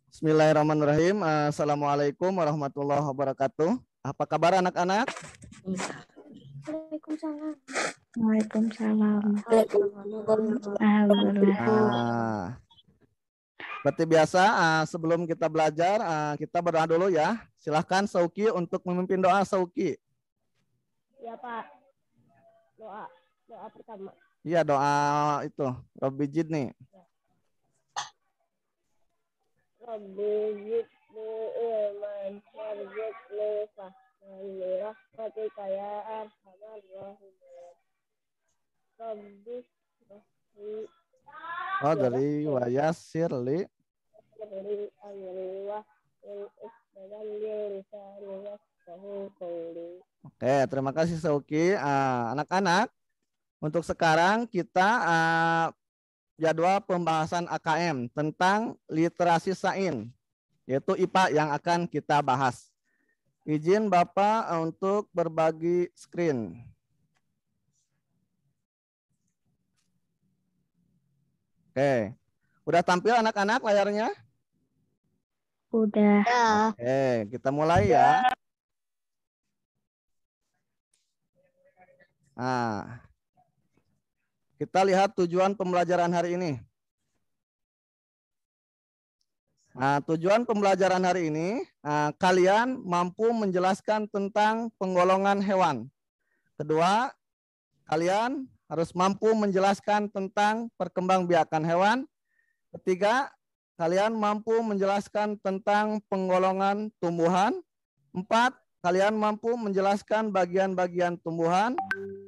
Bismillahirrahmanirrahim. Assalamualaikum warahmatullahi wabarakatuh. Apa kabar anak-anak? Waalaikumsalam. Waalaikumsalam. Alhamdulillah. Seperti biasa, sebelum kita belajar, kita berdoa dulu ya. Silahkan Sauki untuk memimpin doa Sauki. Ya Pak. Doa pertama. Iya, doa itu. Rabbi Jidni. Rabbi zidni ilman warzuqni fahman li rahmatika ya arhamar rahimin. Rabbi Oh, dari wayasir li. Rabbi amri wa isbadan li lisani yafqahu qawli. Oke, terima kasih Sauki. Anak-anak, untuk sekarang kita jadwal pembahasan AKM tentang literasi sains, yaitu IPA yang akan kita bahas. Izin Bapak untuk berbagi screen. Oke, udah tampil anak-anak layarnya? Udah. Oke, kita mulai ya. Nah, kita lihat tujuan pembelajaran hari ini. Nah, tujuan pembelajaran hari ini, kalian mampu menjelaskan tentang penggolongan hewan. Kedua, kalian harus mampu menjelaskan tentang perkembangbiakan hewan. Ketiga, kalian mampu menjelaskan tentang penggolongan tumbuhan. 4, kalian mampu menjelaskan bagian-bagian tumbuhan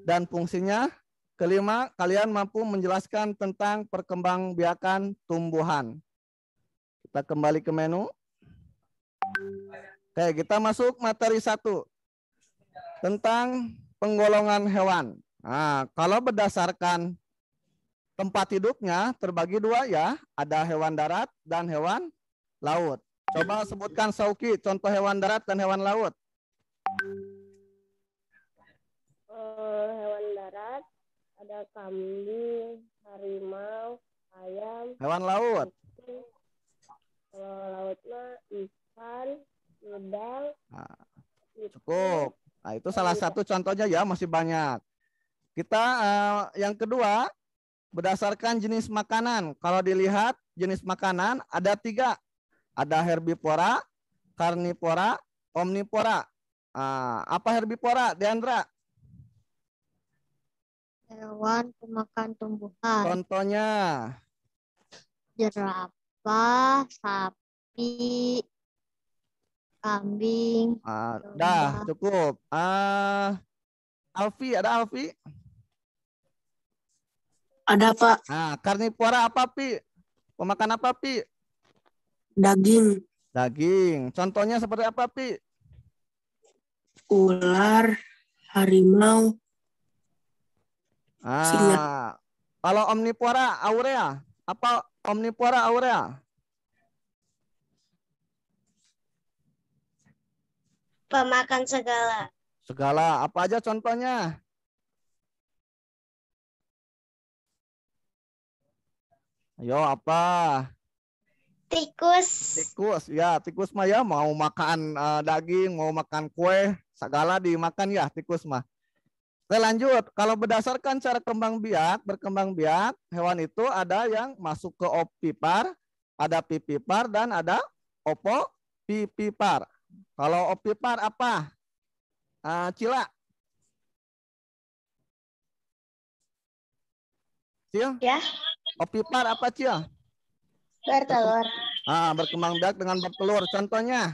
dan fungsinya. Kelima, kalian mampu menjelaskan tentang perkembangbiakan tumbuhan. Kita kembali ke menu. Oke, kita masuk materi 1 tentang penggolongan hewan. Nah, kalau berdasarkan tempat hidupnya terbagi 2 ya, ada hewan darat dan hewan laut. Coba sebutkan Sauki contoh hewan darat dan hewan laut. Hewan darat ada kambing, harimau, ayam. Hewan laut. Kalau laut mah ikan, udang. Nah, cukup. Nah, itu salah satu contohnya ya, masih banyak. Kita yang kedua, berdasarkan jenis makanan. Kalau dilihat jenis makanan ada 3. Ada herbivora, karnivora, omnivora. Apa herbivora, Deandra? Hewan pemakan tumbuhan. Contohnya? Jerapah, sapi, kambing. Dah, cukup. Alfi, ada Alfi? Ada, Pak. Nah, karnivora apa, Pi? Pemakan apa, Pi? Daging. Daging. Contohnya seperti apa, Pi? Ular, harimau, singa. Kalau omnivora aurea, apa omnivora aurea? Pemakan segala. Segala, apa aja contohnya? Ayo, apa? Tikus. Tikus, ya tikus mah ya mau makan daging, mau makan kue, segala dimakan ya tikus mah. Oke, lanjut. Kalau berdasarkan cara berkembang biak, hewan itu ada yang masuk ke opipar, ada pipipar, dan ada opopipipar. Kalau opipar apa? Cila. Cil? Ya. Opipar apa, Cil? Bertelur. Berkembang biak dengan bertelur. Contohnya?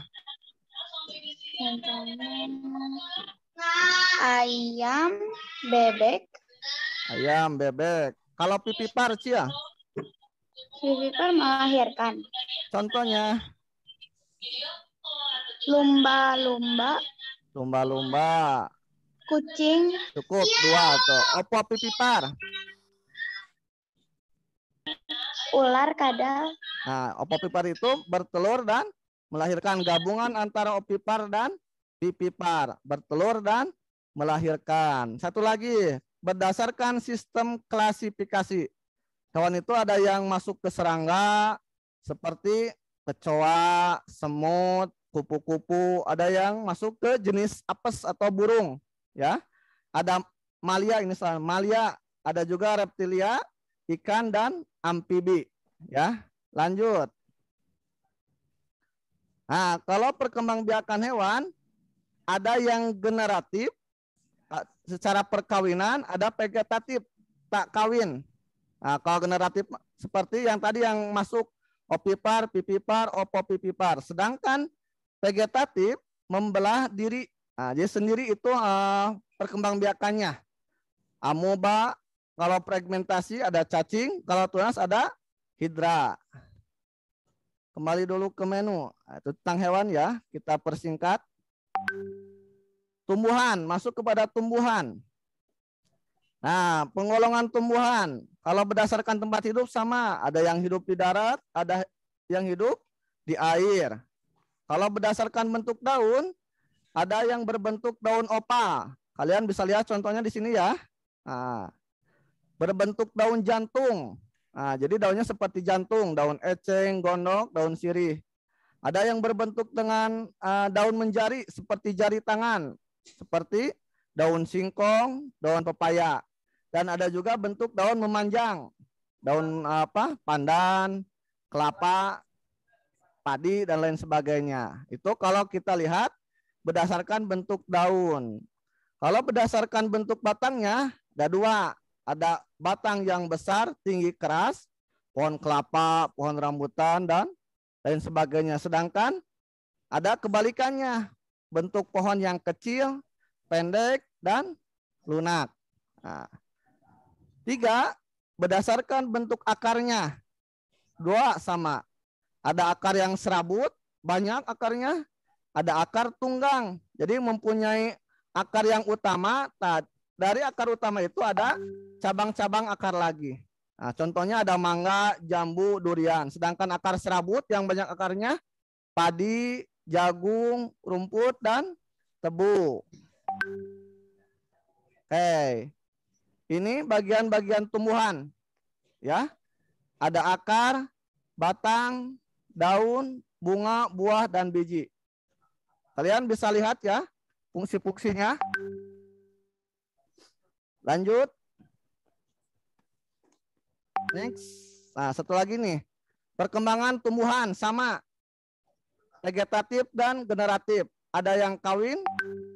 Ayam, bebek. Ayam, bebek. Kalau pipipar, Cia? Pipipar melahirkan. Contohnya? Lumba-lumba. Lumba-lumba. Kucing. Cukup 2 tuh. Opo pipipar? Ular kadal. Nah, opipar itu bertelur dan melahirkan, gabungan antara opipar dan pipipar. Bertelur dan melahirkan. Satu lagi, berdasarkan sistem klasifikasi. Hewan itu ada yang masuk ke serangga, seperti kecoa, semut, kupu-kupu, ada yang masuk ke jenis apes atau burung, ya. Ada malia, ini salah malia, ada juga reptilia, ikan dan amfibi, ya. Lanjut. Nah, kalau perkembangbiakan hewan ada yang generatif secara perkawinan, ada vegetatif tak kawin. Nah, kalau generatif seperti yang tadi yang masuk opipar, pipipar, opopipipar. Sedangkan vegetatif membelah diri. Nah, jadi sendiri itu perkembangbiakannya. Amoeba, kalau fragmentasi ada cacing, kalau tunas ada hidra. Kembali dulu ke menu. Nah, itu tentang hewan ya, kita persingkat. Tumbuhan, masuk kepada tumbuhan. Nah, penggolongan tumbuhan, kalau berdasarkan tempat hidup sama, ada yang hidup di darat, ada yang hidup di air. Kalau berdasarkan bentuk daun, ada yang berbentuk daun opa. Kalian bisa lihat contohnya di sini ya. Nah, berbentuk daun jantung. Nah, jadi daunnya seperti jantung, daun eceng, gondok, daun sirih. Ada yang berbentuk dengan daun menjari seperti jari tangan, seperti daun singkong, daun pepaya. Dan ada juga bentuk daun memanjang, daun pandan, kelapa, padi dan lain sebagainya. Itu kalau kita lihat berdasarkan bentuk daun. Kalau berdasarkan bentuk batangnya ada dua, ada batang yang besar, tinggi, keras, pohon kelapa, pohon rambutan dan lain sebagainya. Sedangkan ada kebalikannya, bentuk pohon yang kecil, pendek dan lunak. Nah, 3, berdasarkan bentuk akarnya. 2 sama. Ada akar yang serabut, banyak akarnya. Ada akar tunggang. Jadi mempunyai akar yang utama. Dari akar utama itu ada cabang-cabang akar lagi. Nah, contohnya ada mangga, jambu, durian. Sedangkan akar serabut yang banyak akarnya, padi, jagung, rumput, dan tebu. Oke. Ini bagian-bagian tumbuhan, ya. Ada akar, batang, daun, bunga, buah, dan biji. Kalian bisa lihat ya fungsi-fungsinya. Lanjut. Next. Nah, satu lagi nih. Perkembangan tumbuhan sama. Vegetatif dan generatif. Ada yang kawin,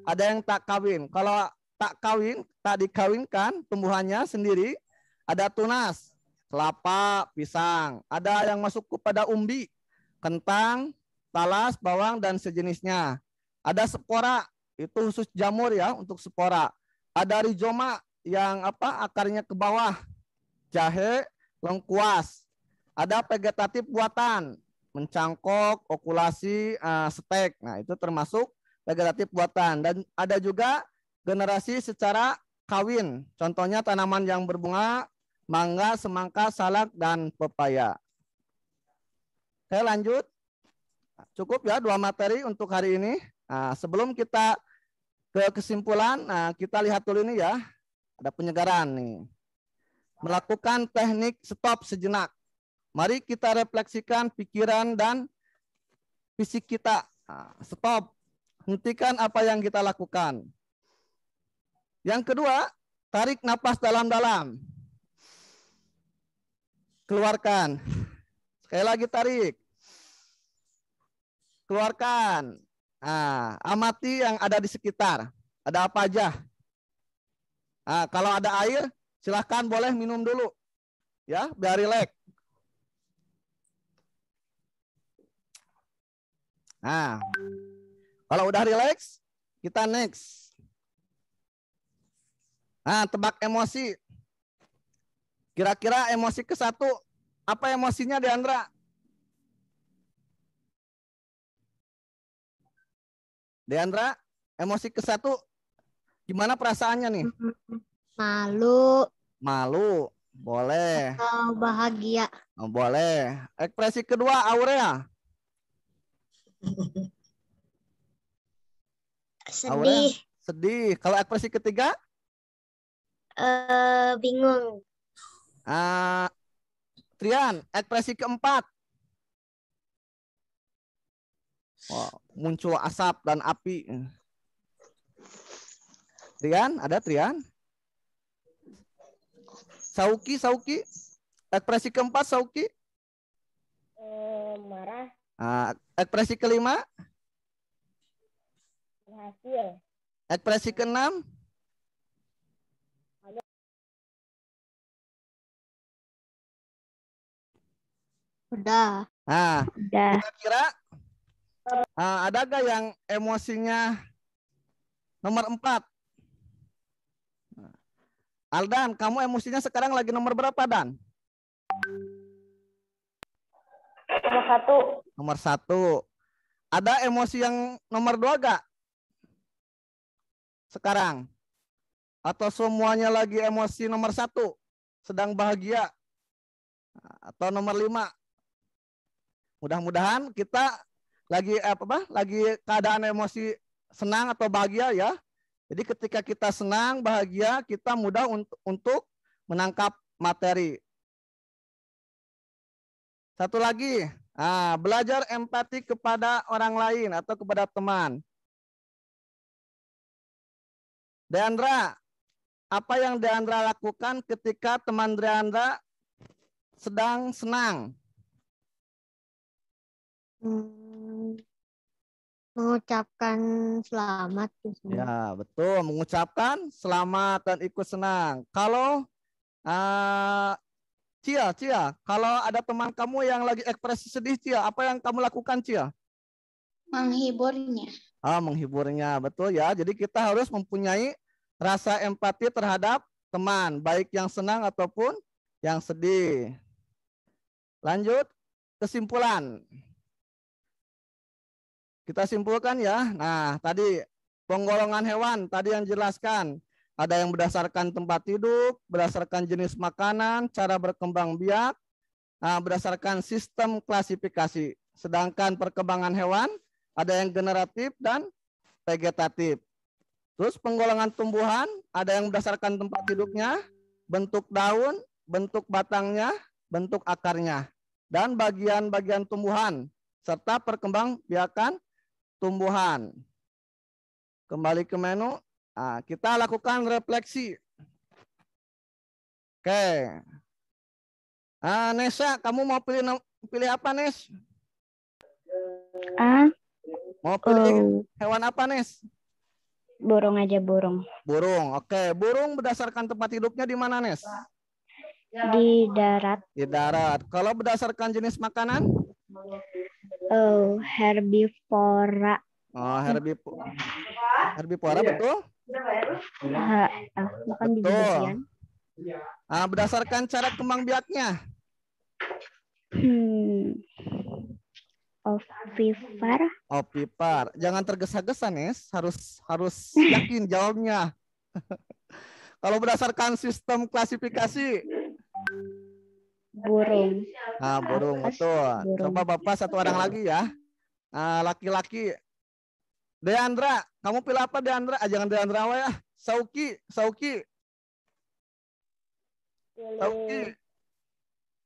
ada yang tak kawin. Kalau tak kawin, tak dikawinkan tumbuhannya sendiri, ada tunas, kelapa, pisang. Ada yang masuk kepada umbi, kentang, talas, bawang, dan sejenisnya. Ada spora, itu khusus jamur ya, untuk spora. Ada rizoma yang akarnya ke bawah, jahe, lengkuas. Ada vegetatif buatan, mencangkok, okulasi, stek. Nah, itu termasuk vegetatif buatan. Dan ada juga generasi secara kawin. Contohnya tanaman yang berbunga, mangga, semangka, salak, dan pepaya. Oke, lanjut. Cukup ya 2 materi untuk hari ini. Nah, sebelum kita ke kesimpulan, kita lihat dulu ini ya. Ada penyegaran nih. Melakukan teknik stop sejenak. Mari kita refleksikan pikiran dan fisik kita. Stop. Hentikan apa yang kita lakukan. Yang kedua, tarik napas dalam-dalam. Keluarkan. Sekali lagi tarik. Keluarkan. Nah, amati yang ada di sekitar. Ada apa aja. Nah, kalau ada air, silahkan boleh minum dulu. Ya, biar rileks. Nah, kalau udah rileks, kita next. Nah, tebak emosi. Kira-kira emosi ke-1, apa emosinya, Deandra? Deandra, emosi ke-1, gimana perasaannya nih? Malu. Malu, boleh. Atau bahagia. Oh, boleh. Ekspresi kedua, Aurea. Aurea, Sedih. sedih. Kalau ekspresi ketiga? Bingung. Trian, ekspresi keempat. Wah, muncul asap dan api. Trian, ada Trian? Sauki. Ekspresi keempat, Sauki. Marah. Ekspresi kelima. Berhasil. Ekspresi keenam. Udah. Nah, Udah. kira-kira ada gak yang emosinya nomor 4? Aldan, kamu emosinya sekarang lagi nomor berapa, Dan? Nomor 1. Nomor 1. Ada emosi yang nomor 2 gak? Sekarang? Atau semuanya lagi emosi nomor 1? Sedang bahagia? Atau nomor 5? Mudah-mudahan kita lagi lagi keadaan emosi senang atau bahagia ya. Jadi ketika kita senang, bahagia, kita mudah untuk menangkap materi. Satu lagi, belajar empati kepada orang lain atau kepada teman. Deandra, apa yang Deandra lakukan ketika teman Deandra sedang senang? Mengucapkan selamat. Ya, betul. Mengucapkan selamat dan ikut senang. Kalau Cia, kalau ada teman kamu yang lagi ekspresi sedih, Cia, apa yang kamu lakukan, Cia? Menghiburnya. Menghiburnya, betul ya. Jadi kita harus mempunyai rasa empati terhadap teman, baik yang senang ataupun yang sedih. Lanjut, kesimpulan. Kita simpulkan ya. Nah, tadi penggolongan hewan tadi yang jelaskan. Ada yang berdasarkan tempat hidup, berdasarkan jenis makanan, cara berkembang biak, berdasarkan sistem klasifikasi. Sedangkan perkembangan hewan ada yang generatif dan vegetatif. Terus penggolongan tumbuhan ada yang berdasarkan tempat hidupnya, bentuk daun, bentuk batangnya, bentuk akarnya, dan bagian-bagian tumbuhan, serta perkembangbiakan tumbuhan. Kembali ke menu, kita lakukan refleksi. Oke. Nesa, kamu mau pilih apa, Nes? Mau pilih hewan apa, Nes? Burung aja, burung. Burung. Oke, burung berdasarkan tempat hidupnya di mana, Nes? Di darat. Di darat. Kalau berdasarkan jenis makanan? Herbivora. Herbivora, betul? Bukan Betul. Berdasarkan cara kembang biaknya? Ovipar. Ovipar. Jangan tergesa-gesa, Nes. Harus yakin jawabnya. Kalau berdasarkan sistem klasifikasi? Burung. Burung, betul. Burung. Coba Bapak satu orang lagi ya. Laki-laki. Deandra, kamu pilih apa, Deandra? Jangan Deandra ya. Sauki.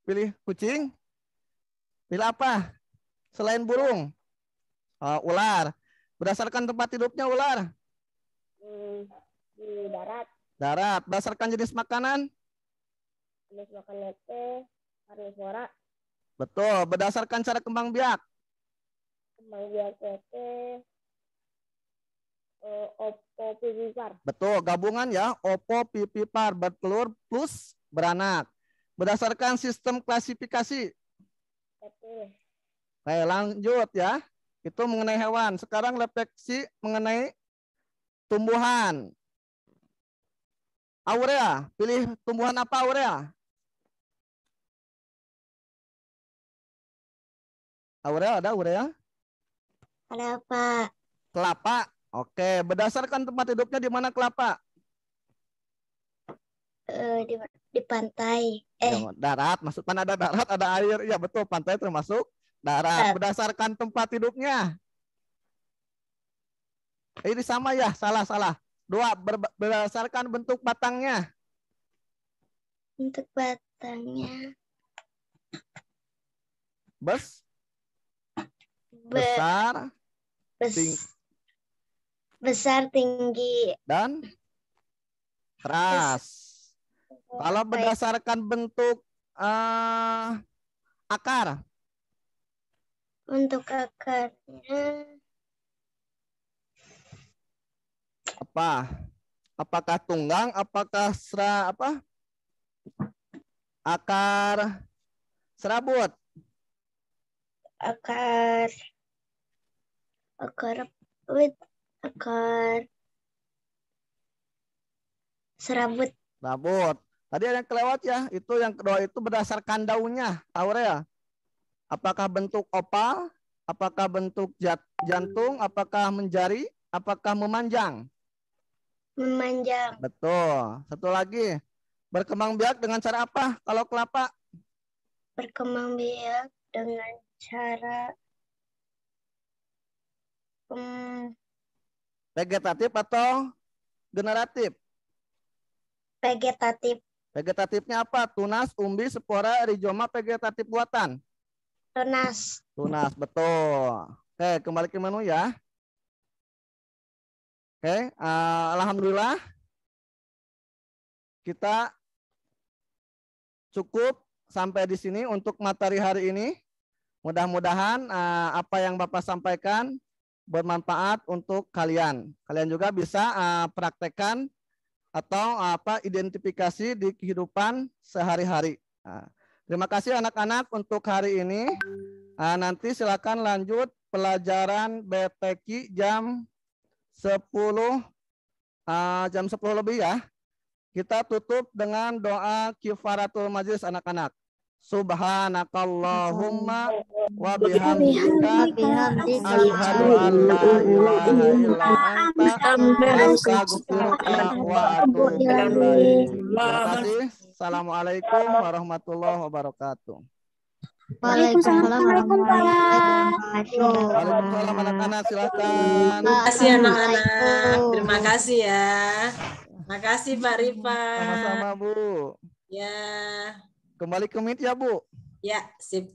Pilih kucing. Pilih apa? Selain burung. Ular. Berdasarkan tempat hidupnya ular. Di darat. Darat. Berdasarkan jenis makanan? Jenis makanan karnivora. Betul. Berdasarkan cara kembang biak? Kembang biak ovipar. Betul, gabungan ya, ovipar, bertelur plus beranak. Berdasarkan sistem klasifikasi. Oke, lanjut ya. Itu mengenai hewan. Sekarang refleksi mengenai tumbuhan. Aurea, pilih tumbuhan apa, Aurea? Aurea, ada Aurea? Ada apa? Kelapa. Oke, berdasarkan tempat hidupnya di mana kelapa? Di pantai. Darat, maksudnya ada darat, ada air. Ya betul, pantai termasuk darat. Berdasarkan tempat hidupnya. Ini sama ya, salah. 2, berdasarkan bentuk batangnya. Bentuk batangnya. Besar. Besar, tinggi. dan keras. Kalau berdasarkan bentuk akar, Untuk akarnya apa? Apakah tunggang? Apakah akar serabut? akar serabut. Serabut. Tadi ada yang kelewat ya. Itu yang kedua itu berdasarkan daunnya. Aurea. Apakah bentuk opal? Apakah bentuk jantung? Apakah menjari? Apakah memanjang? Memanjang. Betul. Satu lagi. Berkembang biak dengan cara apa? Kalau kelapa? Berkembang biak dengan cara Vegetatif atau generatif? vegetatif. Vegetatifnya apa? Tunas, umbi, spora, rizoma, vegetatif buatan. Tunas. Tunas, betul. Oke, kembali ke menu ya. Oke, alhamdulillah kita cukup sampai di sini untuk materi hari ini. Mudah-mudahan apa yang Bapak sampaikan bermanfaat untuk kalian. Kalian juga bisa praktekkan atau identifikasi di kehidupan sehari-hari. Terima kasih anak-anak untuk hari ini. Nanti silakan lanjut pelajaran BTQ jam 10 lebih ya. Kita tutup dengan doa kifaratul majlis anak-anak. Subhanakallahumma wa bihamdika asyhadu an la ilaha illa anta astaghfiruka wa atubu ilaik. Terima kasih. Assalamualaikum warahmatullahi wabarakatuh. Waalaikumsalam warahmatullahi wabarakatuh. Waalaikumsalam anak-anak, silakan. Terima kasih anak-anak. Terima kasih ya. Terima kasih Pak Rifa. Sama-sama Bu. Ya. Kembali ke meet ya Bu. Ya, sip.